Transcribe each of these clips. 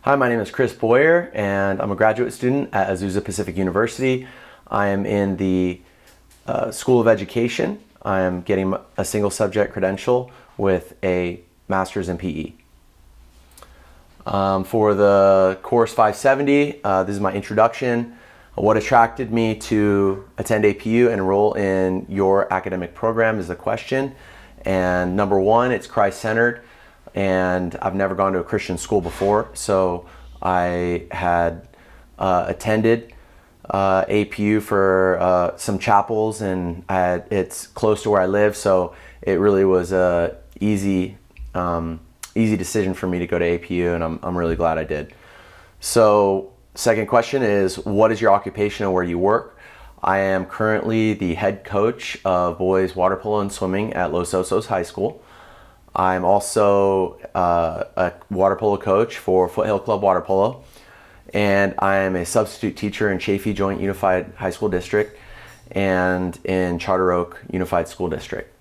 Hi, my name is Chris Boyer, and I'm a graduate student at Azusa Pacific University. I am in the School of Education. I am getting a single subject credential with a master's in PE. For the course 570, this is my introduction. What attracted me to attend APU and enroll in your academic program is the question. And number one, it's Christ-centered. And I've never gone to a Christian school before, so I had attended APU for some chapels, and it's close to where I live, so it really was a easy decision for me to go to APU, and I'm really glad I did. So, second question is, what is your occupation and where do you work? I am currently the head coach of boys water polo and swimming at Los Osos High School. I'm also a water polo coach for Foothill Club Water Polo, and I am a substitute teacher in Chaffee Joint Unified High School District and in Charter Oak Unified School District.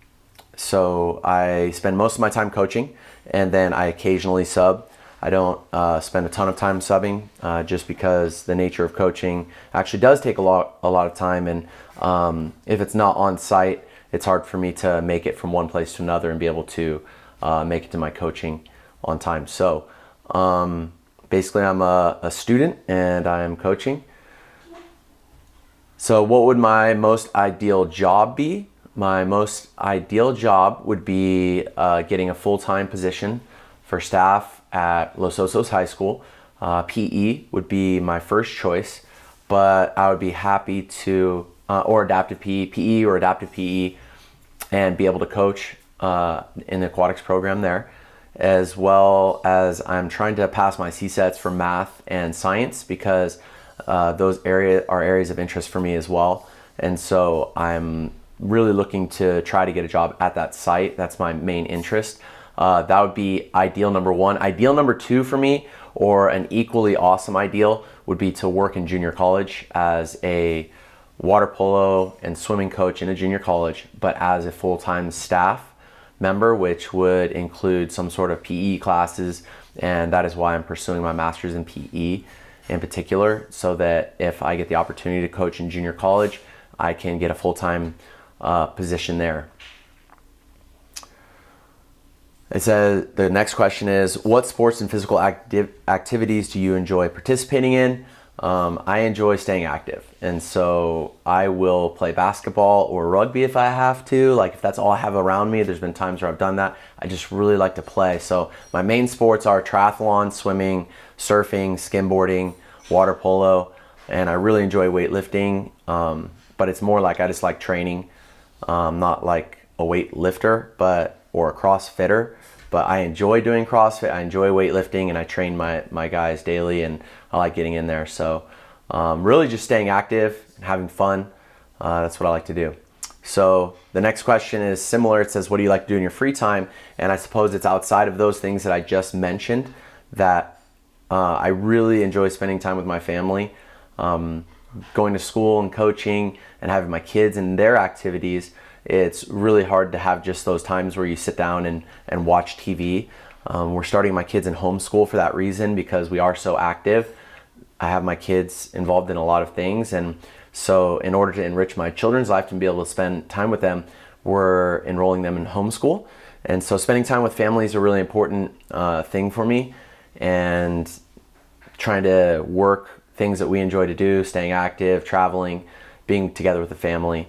So I spend most of my time coaching, and then I occasionally sub. I don't spend a ton of time subbing just because the nature of coaching actually does take a lot of time, and if it's not on site, it's hard for me to make it from one place to another and be able to make it to my coaching on time. So basically I'm a student and I am coaching. So what would my most ideal job be? My most ideal job would be getting a full-time position for staff at Los Osos High School. PE would be my first choice, but I would be happy to, or adaptive PE or adaptive PE, and be able to coach in the aquatics program there, as well as I'm trying to pass my CSETs for math and science because those are areas of interest for me as well. And so I'm really looking to try to get a job at that site. That's my main interest. That would be ideal number one. Ideal number two for me, or an equally awesome ideal, would be to work in junior college as a water polo and swimming coach in a junior college, but as a full-time staff member, which would include some sort of PE classes, and that is why I'm pursuing my master's in PE in particular, so that if I get the opportunity to coach in junior college, I can get a full-time position there. It says, the next question is, what sports and physical activities do you enjoy participating in? I enjoy staying active, and so I will play basketball or rugby if I have to. Like, if that's all I have around me, there's been times where I've done that. I just really like to play. So my main sports are triathlon, swimming, surfing, skimboarding, water polo, and I really enjoy weightlifting, but it's more like I just like training, not like a weight lifter or a CrossFitter. But I enjoy doing CrossFit, I enjoy weightlifting, and I train my guys daily, and I like getting in there. So really just staying active and having fun. That's what I like to do. So the next question is similar. It says, what do you like to do in your free time? And I suppose it's outside of those things that I just mentioned that I really enjoy spending time with my family, going to school and coaching and having my kids and their activities. It's really hard to have just those times where you sit down and watch TV. We're starting my kids in homeschool for that reason, because we are so active. I have my kids involved in a lot of things, and so in order to enrich my children's life and be able to spend time with them, we're enrolling them in homeschool. And so spending time with family is a really important thing for me, and trying to work things that we enjoy to do, staying active, traveling, being together with the family.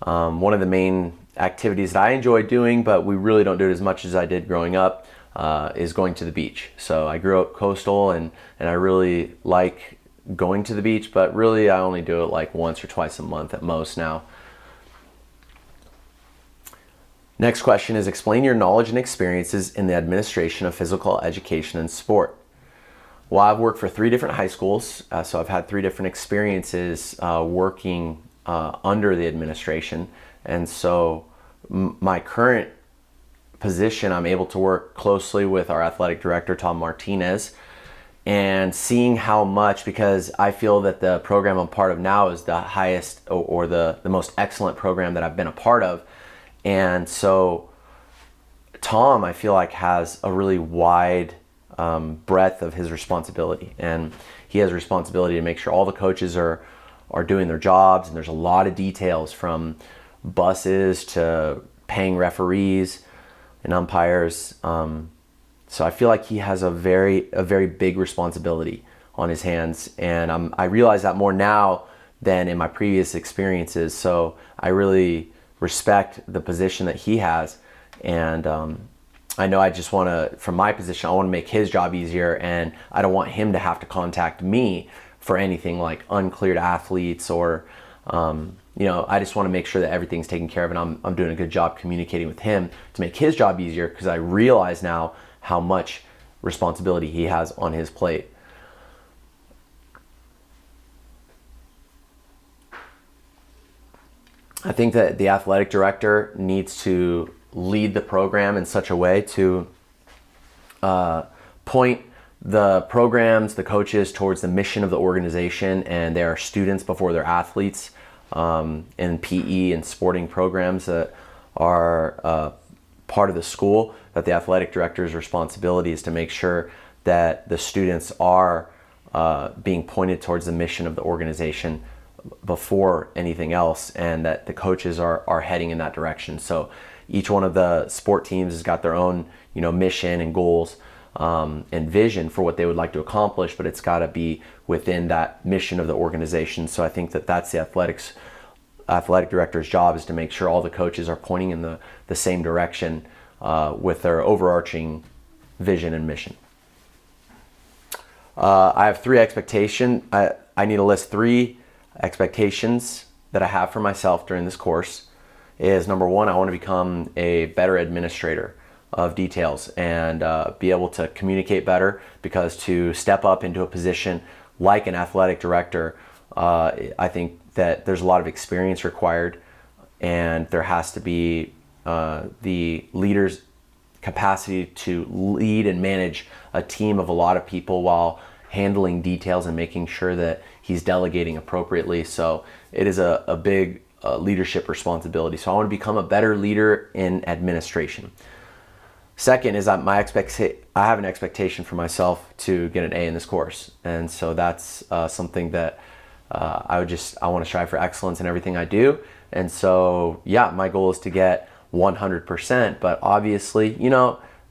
One of the main activities that I enjoy doing, but we really don't do it as much as I did growing up, is going to the beach. So I grew up coastal, and I really like going to the beach, but really I only do it like once or twice a month at most now. Next question is, explain your knowledge and experiences in the administration of physical education and sport. Well, I've worked for 3 different high schools, so I've had 3 different experiences working under the administration, and so my current position, I'm able to work closely with our athletic director, Tom Martinez, and seeing how much, because I feel that the program I'm part of now is the highest or the most excellent program that I've been a part of. And so Tom, I feel like, has a really wide breadth of his responsibility. And he has a responsibility to make sure all the coaches are doing their jobs, and there's a lot of details from buses to paying referees and umpires. So I feel like he has a very big responsibility on his hands, and I realize that more now than in my previous experiences. So I really respect the position that he has, and I know I just want to, from my position, I want to make his job easier, and I don't want him to have to contact me for anything like uncleared athletes or, I just want to make sure that everything's taken care of, and I'm doing a good job communicating with him to make his job easier, because I realize now how much responsibility he has on his plate. I think that the athletic director needs to lead the program in such a way to point the programs, the coaches towards the mission of the organization, and their students before their athletes, in PE and sporting programs that are part of the school. That the athletic director's responsibility is to make sure that the students are being pointed towards the mission of the organization before anything else, and that the coaches are heading in that direction. So each one of the sport teams has got their own mission and goals and vision for what they would like to accomplish, but it's got to be within that mission of the organization. So I think that that's the athletic director's job, is to make sure all the coaches are pointing in the same direction with their overarching vision and mission. I have three expectations. I need to list three expectations that I have for myself during this course. Is number one, I want to become a better administrator of details and be able to communicate better, because to step up into a position like an athletic director, I think that there's a lot of experience required, and there has to be the leader's capacity to lead and manage a team of a lot of people while handling details and making sure that he's delegating appropriately. So it is a big leadership responsibility. So I want to become a better leader in administration. Second is that I have an expectation for myself to get an A in this course, and so that's something that I want to strive for excellence in everything I do. And so my goal is to get 100%, but obviously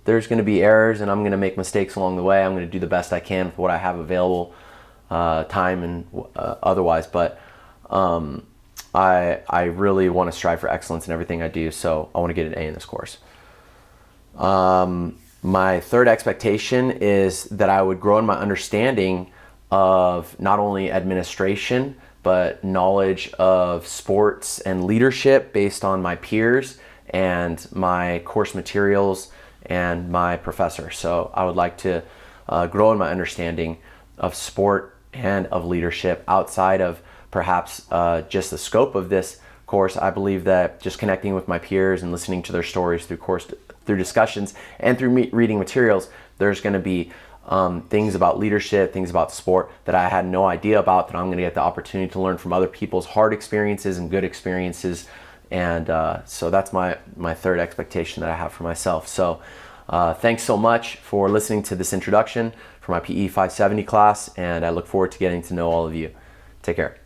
there's going to be errors, and I'm going to make mistakes along the way. I'm going to do the best I can with what I have available, time and otherwise, but I really want to strive for excellence in everything I do, so I want to get an A in this course. My third expectation is that I would grow in my understanding of not only administration, but knowledge of sports and leadership based on my peers and my course materials and my professor. So I would like to grow in my understanding of sport and of leadership outside of perhaps just the scope of this course. I believe that just connecting with my peers and listening to their stories through discussions and through reading materials, there's going to be things about leadership, things about sport that I had no idea about, that I'm going to get the opportunity to learn from other people's hard experiences and good experiences. And so that's my third expectation that I have for myself. So thanks so much for listening to this introduction for my PE 570 class, and I look forward to getting to know all of you. Take care.